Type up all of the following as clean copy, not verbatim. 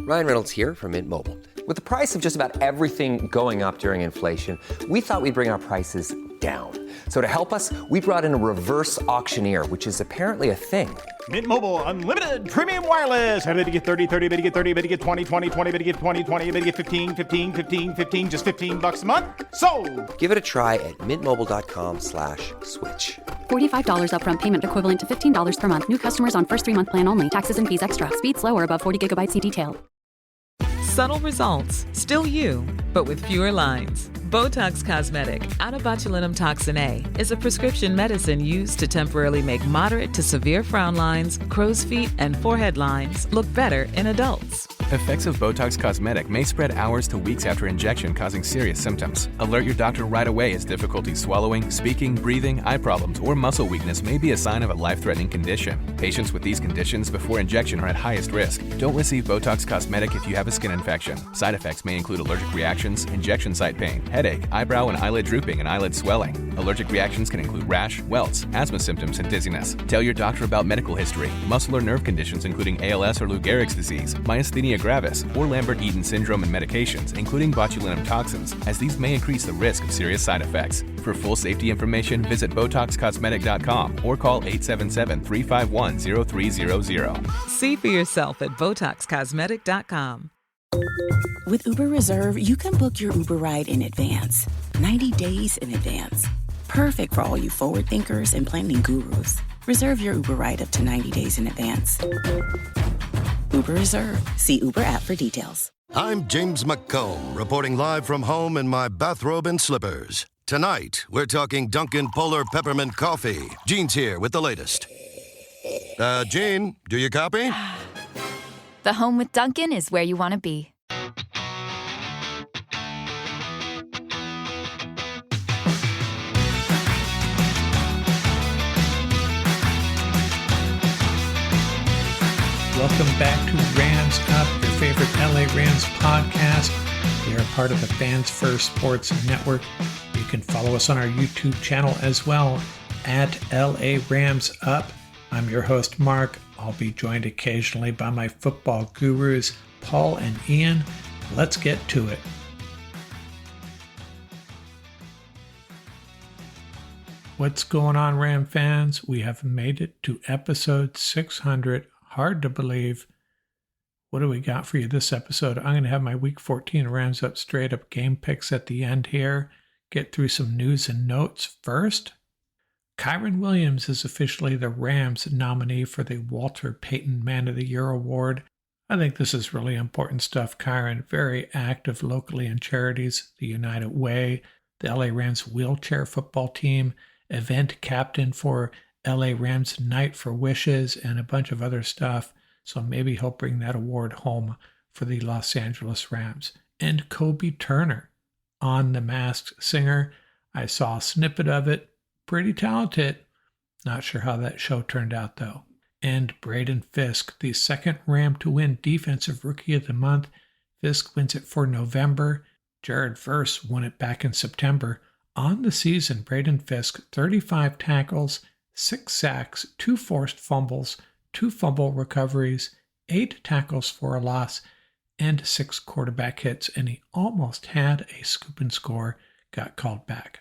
Ryan Reynolds here from Mint Mobile. With the price of just about everything going up during inflation, we thought we'd bring our prices down. So to help us, we brought in a reverse auctioneer, which is apparently a thing. Mint Mobile Unlimited Premium Wireless. How to get 30, 30, bit to get 30, bit to get 20, 20, 20, bit to get 20, 20, bit to get 15, 15, 15, 15, just $15 a month? Sold! Give it a try at mintmobile.com/switch. $45 upfront payment equivalent to $15 per month. New customers on first 3-month plan only. Taxes and fees extra. Speed slower above 40 gigabytes. See detail. Subtle results, still you, but with fewer lines. Botox Cosmetic, onabotulinum toxin A, is a prescription medicine used to temporarily make moderate to severe frown lines, crow's feet, and forehead lines look better in adults. Effects of Botox Cosmetic may spread hours to weeks after injection, causing serious symptoms. Alert your doctor right away as difficulty swallowing, speaking, breathing, eye problems, or muscle weakness may be a sign of a life-threatening condition. Patients with these conditions before injection are at highest risk. Don't receive Botox Cosmetic if you have a skin infection. Side effects may include allergic reactions, injection site pain, headache, eyebrow and eyelid drooping, and eyelid swelling. Allergic reactions can include rash, welts, asthma symptoms, and dizziness. Tell your doctor about medical history, muscle or nerve conditions including ALS or Lou Gehrig's disease, myasthenia gravis, or Lambert-Eaton syndrome, and medications, including botulinum toxins, as these may increase the risk of serious side effects. For full safety information, visit BotoxCosmetic.com or call 877-351-0300. See for yourself at BotoxCosmetic.com. With Uber Reserve, you can book your Uber ride in advance, 90 days in advance. Perfect for all you forward thinkers and planning gurus. Reserve your Uber ride up to 90 days in advance. Uber Reserve. See Uber app for details. I'm James McComb, reporting live from home in my bathrobe and slippers. Tonight, we're talking Dunkin' Polar Peppermint Coffee. Gene's here with the latest. Gene, do you copy? The home with Dunkin' is where you want to be. Welcome back to Rams Up, your favorite LA Rams podcast. We are part of the Fans First Sports Network. You can follow us on our YouTube channel as well, at LA Rams Up. I'm your host, Mark. I'll be joined occasionally by my football gurus, Paul and Ian. Let's get to it. What's going on, Ram fans? We have made it to episode 600. Hard to believe. What do we got for you this episode? I'm going to have my Week 14 Rams Up straight up game picks at the end here. Get through some news and notes first. Kyren Williams is officially the Rams nominee for the Walter Payton Man of the Year Award. I think this is really important stuff. Kyren, very active locally in charities, the United Way, the LA Rams wheelchair football team, event captain for LA Rams Night for Wishes, and a bunch of other stuff. So maybe he'll bring that award home for the Los Angeles Rams. And Kobe Turner on The Masked Singer. I saw a snippet of it. Pretty talented. Not sure how that show turned out, though. And Braden Fisk, the second Ram to win Defensive Rookie of the Month. Fisk wins it for November. Jared Verse won it back in September. On the season, Braden Fisk, 35 tackles, 6 sacks, 2 forced fumbles, 2 fumble recoveries, 8 tackles for a loss, and 6 quarterback hits, and he almost had a scoop and score, got called back.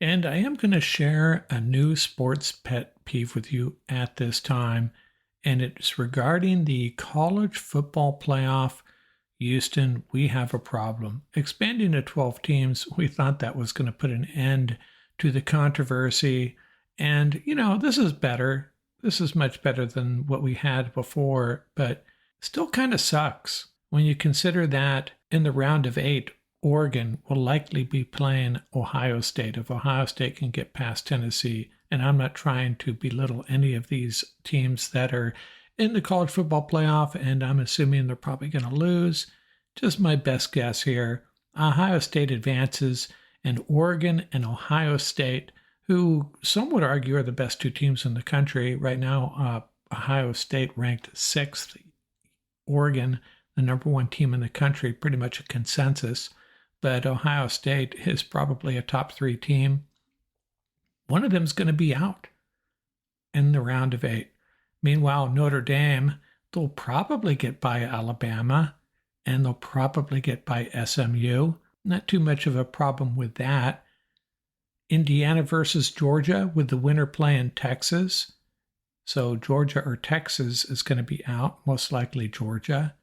And I am going to share a new sports pet peeve with you at this time, and it's regarding the college football playoff. Houston, we have a problem. Expanding to 12 teams, we thought that was going to put an end to the controversy. And, you know, this is better. This is much better than what we had before, but still kind of sucks when you consider that in the round of 8, Oregon will likely be playing Ohio State if Ohio State can get past Tennessee. And I'm not trying to belittle any of these teams that are in the college football playoff, and I'm assuming they're probably going to lose. Just my best guess here. Ohio State advances, and Oregon and Ohio State, who some would argue are the best 2 teams in the country. Right now, Ohio State ranked 6th. Oregon, the number 1 team in the country, pretty much a consensus. But Ohio State is probably a top 3 team. One of them is going to be out in the round of 8. Meanwhile, Notre Dame, They'll probably get by Alabama, and they'll probably get by SMU. Not too much of a problem with that. Indiana versus Georgia with the winner playing Texas. So Georgia or Texas is going to be out, most likely Georgia.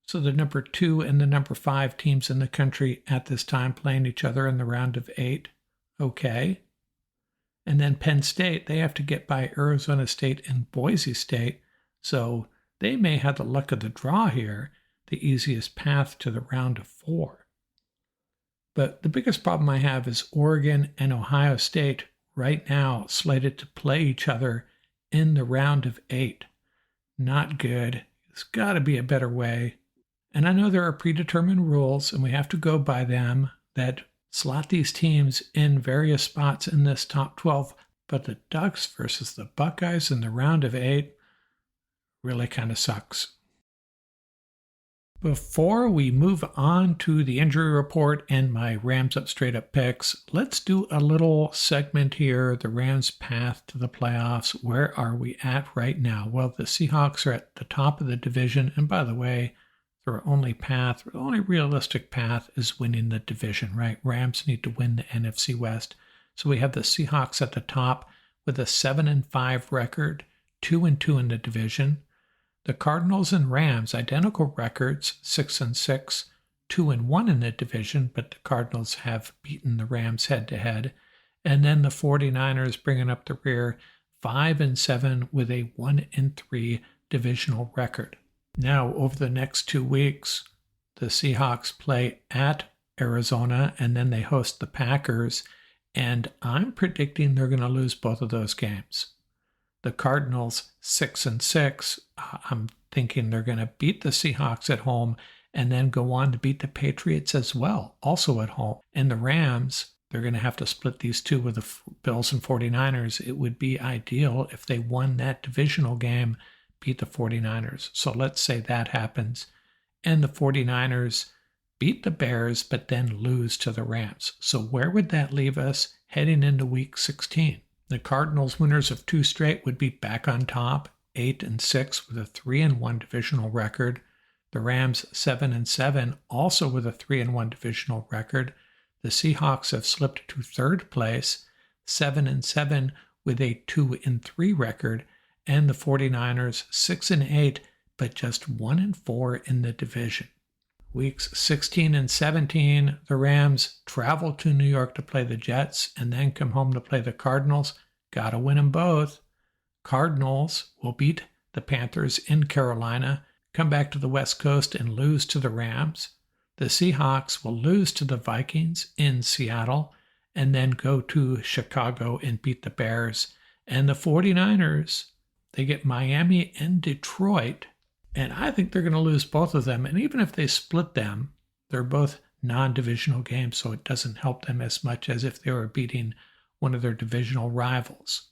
So the number 2 and the number 5 teams in the country at this time playing each other in the round of 8. Okay. And then Penn State, they have to get by Arizona State and Boise State. So they may have the luck of the draw here, the easiest path to the round of 4. But the biggest problem I have is Oregon and Ohio State right now slated to play each other in the round of 8. Not good. There's got to be a better way. And I know there are predetermined rules, and we have to go by them, that slot these teams in various spots in this top 12. But the Ducks versus the Buckeyes in the round of 8 really kind of sucks. Before we move on to the injury report and my Rams Up Straight Up picks, let's do a little segment here, the Rams' path to the playoffs. Where are we at right now? Well, the Seahawks are at the top of the division, and by the way, their only realistic path is winning the division, right? Rams need to win the NFC West. So we have the Seahawks at the top with a 7-5 record, 2-2 in the division. The Cardinals and Rams, identical records, 6-6, 2-1 in the division, but the Cardinals have beaten the Rams head-to-head. And then the 49ers bringing up the rear, 5-7 with a 1-3 divisional record. Now, over the next 2 weeks, the Seahawks play at Arizona, and then they host the Packers, and I'm predicting they're going to lose both of those games. The Cardinals, 6-6, I'm thinking they're going to beat the Seahawks at home and then go on to beat the Patriots as well, also at home. And the Rams, they're going to have to split these two with the Bills and 49ers. It would be ideal if they won that divisional game, beat the 49ers. So let's say that happens. And the 49ers beat the Bears, but then lose to the Rams. So where would that leave us heading into Week 16? The Cardinals, winners of 2 straight, would be back on top, 8-6 with a 3-1 divisional record. The Rams, 7-7, also with a 3-1 divisional record. The Seahawks have slipped to 3rd place, 7-7 with a 2-3 record. And the 49ers, 6-8, but just 1-4 in the division. Weeks 16 and 17, the Rams travel to New York to play the Jets and then come home to play the Cardinals. Got to win them both. Cardinals will beat the Panthers in Carolina, come back to the West Coast and lose to the Rams. The Seahawks will lose to the Vikings in Seattle and then go to Chicago and beat the Bears. And the 49ers, they get Miami and Detroit, and I think they're going to lose both of them. And even if they split them, they're both non-divisional games, so it doesn't help them as much as if they were beating one of their divisional rivals.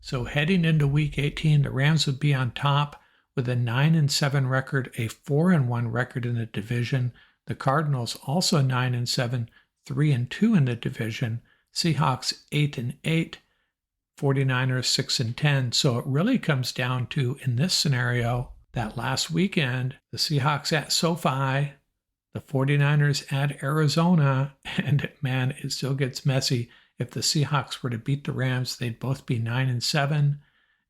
So heading into Week 18, the Rams would be on top with a 9-7 record, a 4-1 record in the division. The Cardinals also 9-7, 3-2 in the division. Seahawks 8-8. 49ers 6-10. So it really comes down to, in this scenario, that last weekend, the Seahawks at SoFi, the 49ers at Arizona, and man, it still gets messy. If the Seahawks were to beat the Rams, they'd both be 9-7.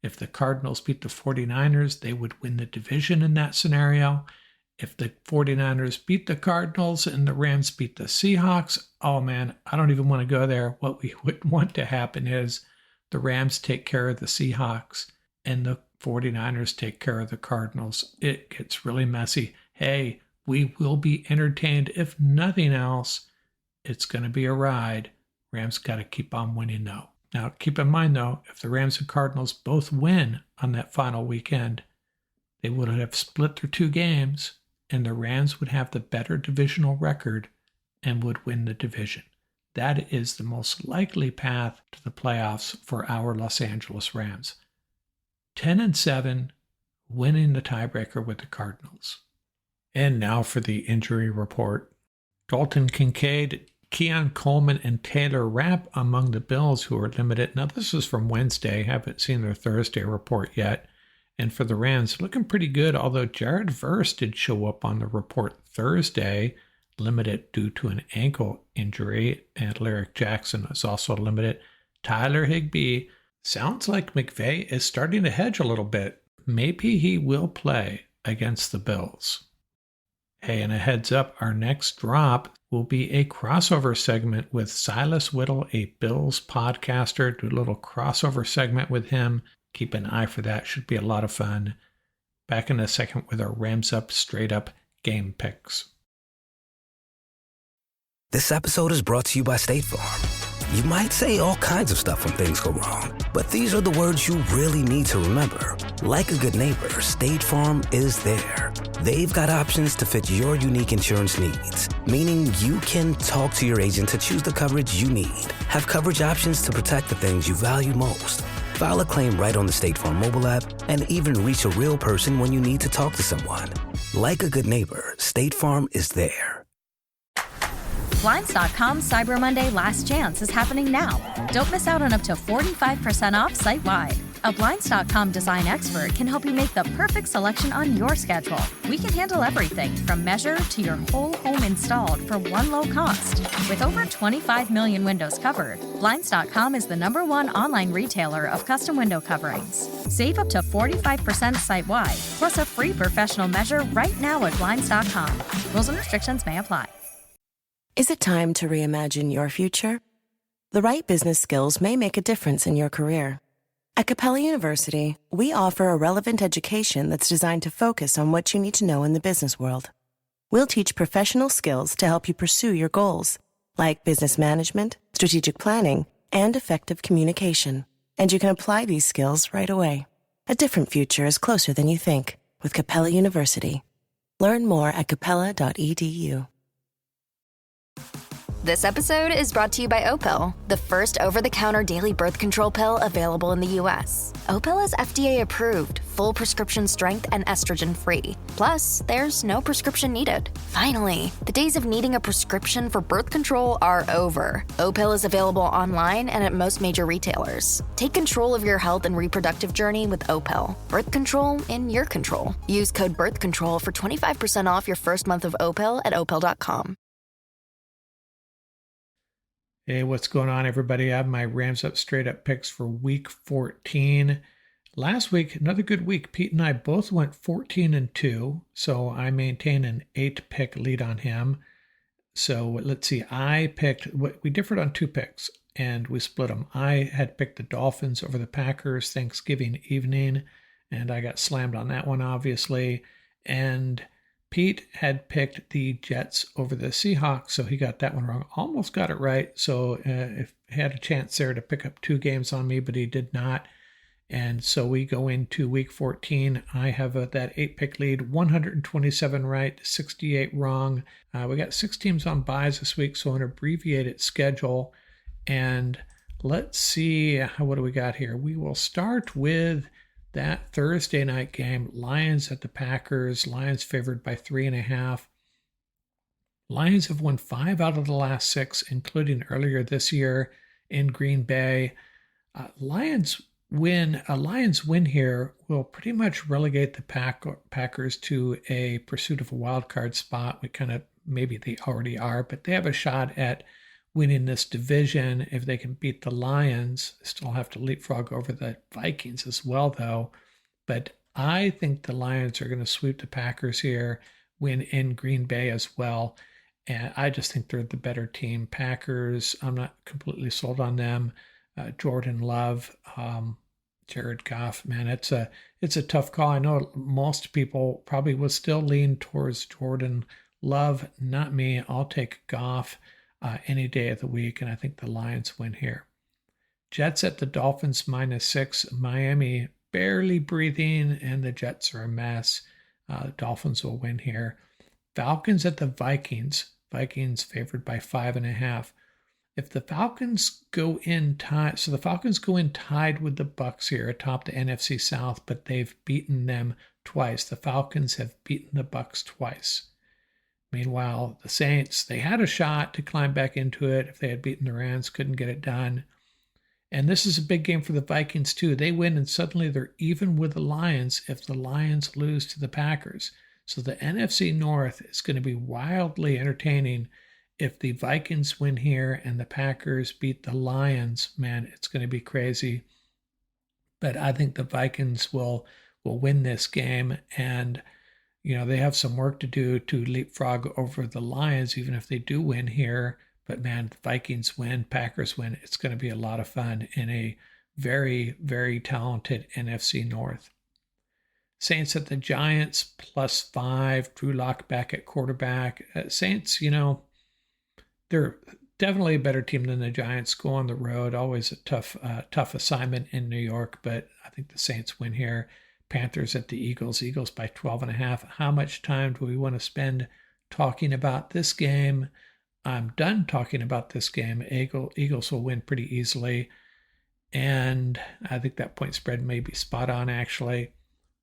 If the Cardinals beat the 49ers, they would win the division in that scenario. If the 49ers beat the Cardinals and the Rams beat the Seahawks, oh man, I don't even want to go there. What we would want to happen is the Rams take care of the Seahawks and the 49ers take care of the Cardinals. It gets really messy. Hey, we will be entertained. If nothing else, it's going to be a ride. Rams got to keep on winning, though. Now, keep in mind, though, if the Rams and Cardinals both win on that final weekend, they would have split their 2 games, and the Rams would have the better divisional record and would win the division. That is the most likely path to the playoffs for our Los Angeles Rams. 10-7, winning the tiebreaker with the Cardinals. And now for the injury report. Dalton Kincaid, Keon Coleman, and Taylor Rapp among the Bills who are limited. Now, this is from Wednesday. Haven't seen their Thursday report yet. And for the Rams, looking pretty good, although Jared Verse did show up on the report Thursday, limited due to an ankle injury, and Lyric Jackson is also limited. Tyler Higbee, sounds like McVay is starting to hedge a little bit. Maybe he will play against the Bills. Hey, and a heads up, our next drop will be a crossover segment with Silas Whittle, a Bills podcaster. Do a little crossover segment with him. Keep an eye for that. Should be a lot of fun. Back in a second with our Rams Up Straight Up game picks. This episode is brought to you by State Farm. You might say all kinds of stuff when things go wrong, but these are the words you really need to remember. Like a good neighbor, State Farm is there. They've got options to fit your unique insurance needs, meaning you can talk to your agent to choose the coverage you need, have coverage options to protect the things you value most, file a claim right on the State Farm mobile app, and even reach a real person when you need to talk to someone. Like a good neighbor, State Farm is there. Blinds.com Cyber Monday Last Chance is happening now. Don't miss out on up to 45% off site-wide. A Blinds.com design expert can help you make the perfect selection on your schedule. We can handle everything from measure to your whole home installed for one low cost. With over 25 million windows covered, Blinds.com is the #1 online retailer of custom window coverings. Save up to 45% site-wide, plus a free professional measure right now at Blinds.com. Rules and restrictions may apply. Is it time to reimagine your future? The right business skills may make a difference in your career. At Capella University, we offer a relevant education that's designed to focus on what you need to know in the business world. We'll teach professional skills to help you pursue your goals, like business management, strategic planning, and effective communication. And you can apply these skills right away. A different future is closer than you think with Capella University. Learn more at capella.edu. This episode is brought to you by Opel, the first over-the-counter daily birth control pill available in the U.S. Opel is FDA approved, full prescription strength and estrogen-free. Plus, there's no prescription needed. Finally, the days of needing a prescription for birth control are over. Opel is available online and at most major retailers. Take control of your health and reproductive journey with Opel. Birth control in your control. Use code BIRTHCONTROL for 25% off your first month of Opel at opel.com. Hey, what's going on, everybody? I have my Rams Up Straight Up picks for week 14. Last week, another good week. Pete and I both went 14-2, so I maintain an 8-pick lead on him. So let's see, we differed on 2 picks, and we split them. I had picked the Dolphins over the Packers Thanksgiving evening, and I got slammed on that one, obviously. And Pete had picked the Jets over the Seahawks, so he got that one wrong. Almost got it right, so if he had a chance there to pick up 2 games on me, but he did not. And so we go into week 14. I have that 8-pick lead, 127 right, 68 wrong. We got 6 teams on byes this week, so an abbreviated schedule. And let's see, what do we got here? We will start with that Thursday night game, Lions at the Packers. Lions favored by 3.5. Lions have won 5 out of the last 6, including earlier this year in Green Bay. A Lions win here will pretty much relegate the Packers to a pursuit of a wild card spot. Maybe they already are, but they have a shot at winning this division if they can beat the Lions. Still have to leapfrog over the Vikings as well, though. But I think the Lions are going to sweep the Packers here, win in Green Bay as well. And I just think they're the better team. Packers, I'm not completely sold on them. Jordan Love, Jared Goff, man, it's a tough call. I know most people probably will still lean towards Jordan Love. Not me. I'll take Goff any day of the week, and I think the Lions win here. Jets at the Dolphins -6. Miami barely breathing, and the Jets are a mess. Dolphins will win here. Falcons at the Vikings. Vikings favored by 5.5. If the Falcons go in tied, so the Falcons go in tied with the Bucs here atop the NFC South, but they've beaten them twice. The Falcons have beaten the Bucs twice. Meanwhile, the Saints, they had a shot to climb back into it if they had beaten the Rams, couldn't get it done. And this is a big game for the Vikings, too. They win, and suddenly they're even with the Lions if the Lions lose to the Packers. So the NFC North is going to be wildly entertaining if the Vikings win here and the Packers beat the Lions. Man, it's going to be crazy. But I think the Vikings will win this game. And, they have some work to do to leapfrog over the Lions, even if they do win here. But man, the Vikings win, Packers win. It's going to be a lot of fun in a very, very talented NFC North. Saints at the Giants, +5. Drew Lock back at quarterback. Saints, they're definitely a better team than the Giants. Go on the road, always a tough assignment in New York, but I think the Saints win here. Panthers at the Eagles by 12.5. How much time do we want to spend talking about this game? I'm done talking about this game. Eagles will win pretty easily. And I think that point spread may be spot on, actually.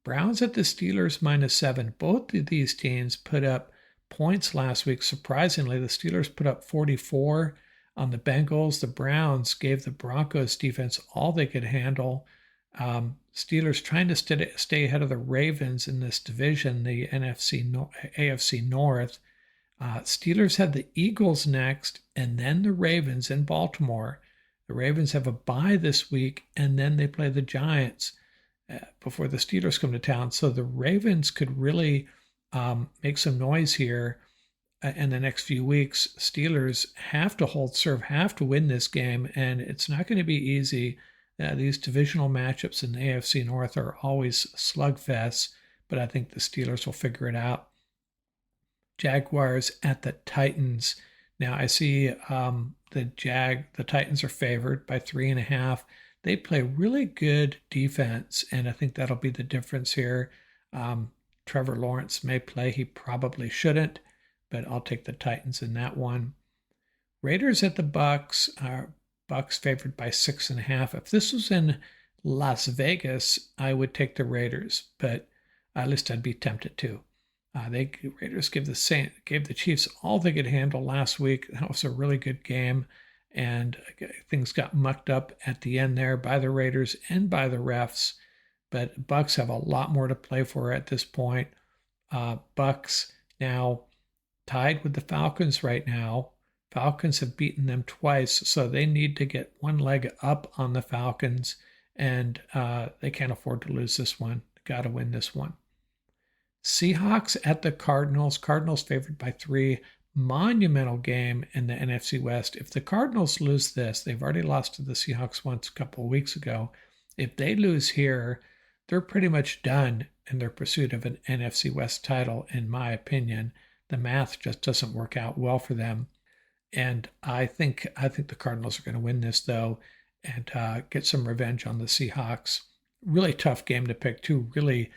Browns at the Steelers -7. Both of these teams put up points last week. Surprisingly, the Steelers put up 44 on the Bengals. The Browns gave the Broncos defense all they could handle. Steelers trying to stay ahead of the Ravens in this division, the AFC North. Steelers have the Eagles next, and then the Ravens in Baltimore. The Ravens have a bye this week, and then they play the Giants before the Steelers come to town. So the Ravens could really make some noise here in the next few weeks. Steelers have to hold serve, have to win this game, and it's not going to be easy. These divisional matchups in the AFC North are always slugfests, but I think the Steelers will figure it out. Jaguars at the Titans. Now I see the Titans are favored by 3.5. They play really good defense, and I think that'll be the difference here. Trevor Lawrence may play. He probably shouldn't, but I'll take the Titans in that one. Raiders at the Bucks. Bucks favored by 6.5. If this was in Las Vegas, I would take the Raiders, but at least I'd be tempted to. Raiders gave the Chiefs all they could handle last week. That was a really good game, and things got mucked up at the end there by the Raiders and by the refs. But Bucks have a lot more to play for at this point. Bucks now tied with the Falcons right now. Falcons have beaten them twice, so they need to get one leg up on the Falcons, and they can't afford to lose this one. Got to win this one. Seahawks at the Cardinals. Cardinals favored by 3. Monumental game in the NFC West. If the Cardinals lose this, they've already lost to the Seahawks once a couple of weeks ago. If they lose here, they're pretty much done in their pursuit of an NFC West title, in my opinion. The math just doesn't work out well for them. And I think the Cardinals are going to win this, though, and get some revenge on the Seahawks. Really tough game to pick. Two really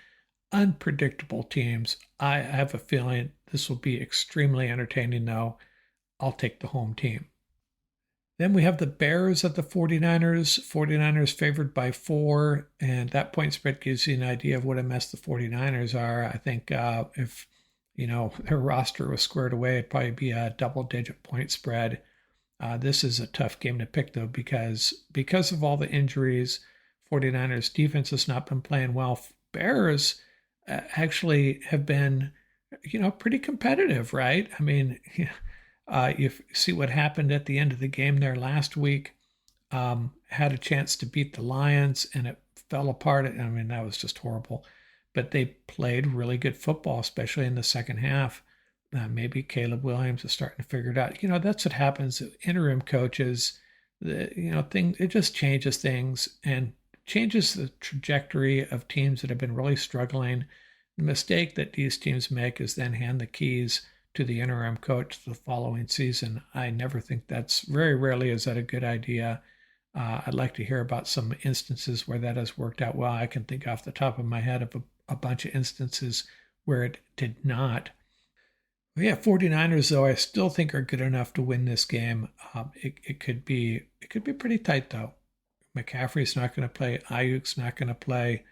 unpredictable teams. I have a feeling this will be extremely entertaining, though. I'll take the home team. Then we have the Bears at the 49ers. 49ers favored by 4, and that point spread gives you an idea of what a mess the 49ers are. I think if their roster was squared away, it'd probably be a double-digit point spread. This is a tough game to pick, though, because of all the injuries, 49ers defense has not been playing well. Bears actually have been, pretty competitive, right? I mean, you see what happened at the end of the game there last week. Had a chance to beat the Lions, and it fell apart. I mean, that was just horrible. But they played really good football, especially in the second half. Maybe Caleb Williams is starting to figure it out. That's what happens. Interim coaches, it just changes things and changes the trajectory of teams that have been really struggling. The mistake that these teams make is then hand the keys to the interim coach the following season. I never think very rarely is that a good idea. I'd like to hear about some instances where that has worked out well. I can think off the top of my head of a bunch of instances where it did not. Well, yeah, 49ers, though, I still think are good enough to win this game. It could be pretty tight, though. McCaffrey's not going to play. Ayuk's not going to play.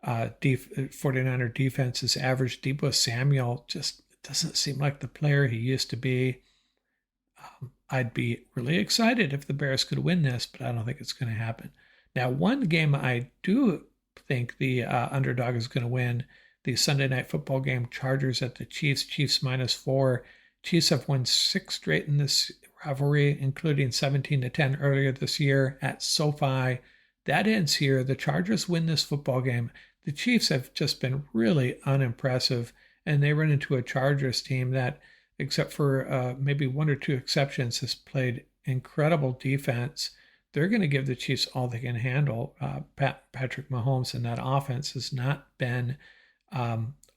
49er defense is average. Deebo Samuel just doesn't seem like the player he used to be. I'd be really excited if the Bears could win this, but I don't think it's going to happen. Now, one game I do think the underdog is going to win, the Sunday Night Football game, Chargers at the Chiefs, Chiefs -4. Chiefs have won 6 straight in this rivalry, including 17-10 earlier this year at SoFi. That ends here. The Chargers win this football game. The Chiefs have just been really unimpressive, and they run into a Chargers team that, except for maybe 1 or 2 exceptions, has played incredible defense. They're going to give the Chiefs all they can handle. Patrick Mahomes and that offense has not been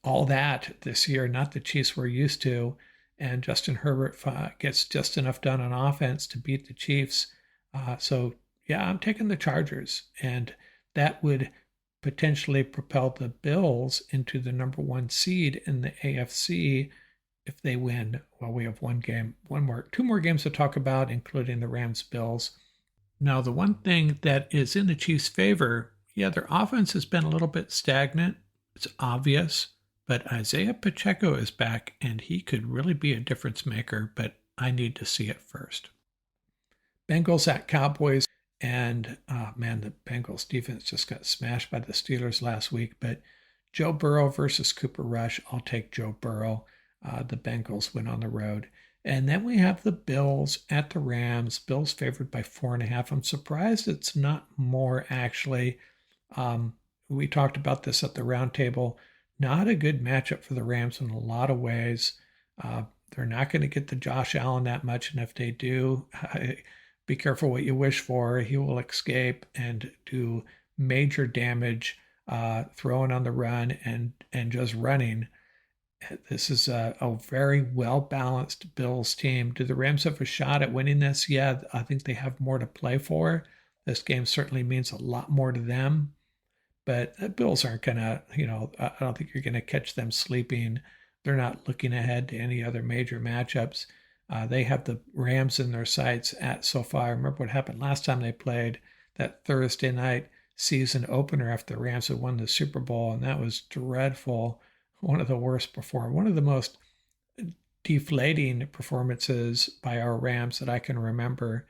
all that this year, not the Chiefs we're used to. And Justin Herbert gets just enough done on offense to beat the Chiefs. So, yeah, I'm taking the Chargers. And that would potentially propel the Bills into the number 1 seed in the AFC if they win. Well, we have 2 more games to talk about, including the Rams-Bills. Now, the one thing that is in the Chiefs' favor, their offense has been a little bit stagnant. It's obvious. But Isaiah Pacheco is back, and he could really be a difference maker, but I need to see it first. Bengals at Cowboys, and the Bengals defense just got smashed by the Steelers last week, but Joe Burrow versus Cooper Rush, I'll take Joe Burrow. The Bengals win on the road. And then we have the Bills at the Rams. Bills favored by 4.5. I'm surprised it's not more, actually. We talked about this at the roundtable. Not a good matchup for the Rams in a lot of ways. They're not going to get to Josh Allen that much, and if they do, be careful what you wish for. He will escape and do major damage throwing on the run and just running. This is a very well-balanced Bills team. Do the Rams have a shot at winning this? Yeah, I think they have more to play for. This game certainly means a lot more to them. But the Bills aren't going to, I don't think you're going to catch them sleeping. They're not looking ahead to any other major matchups. They have the Rams in their sights at SoFi. Remember what happened last time they played, that Thursday night season opener after the Rams had won the Super Bowl, and that was dreadful. One of the worst one of the most deflating performances by our Rams that I can remember.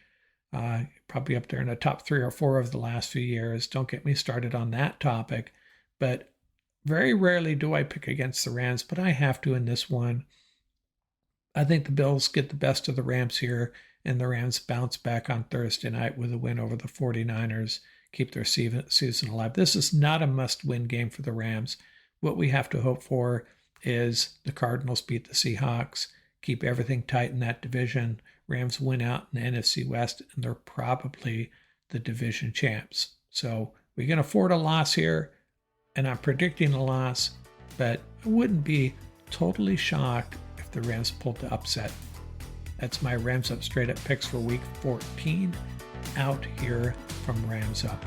Probably up there in the top 3 or 4 of the last few years. Don't get me started on that topic. But very rarely do I pick against the Rams, but I have to in this one. I think the Bills get the best of the Rams here, and the Rams bounce back on Thursday night with a win over the 49ers, keep their season alive. This is not a must-win game for the Rams. What we have to hope for is the Cardinals beat the Seahawks, keep everything tight in that division. Rams win out in the NFC West, and they're probably the division champs. So we can afford a loss here, and I'm predicting a loss, but I wouldn't be totally shocked if the Rams pulled the upset. That's my Rams Up Straight Up picks for Week 14 out here from Rams Up.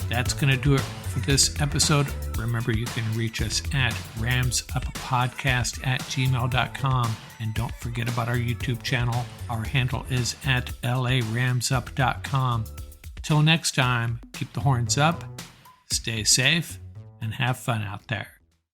That's going to do it for this episode. Remember, you can reach us at ramsuppodcast@gmail.com. And don't forget about our YouTube channel. Our handle is at laramsup.com. Till next time, keep the horns up, stay safe, and have fun out there.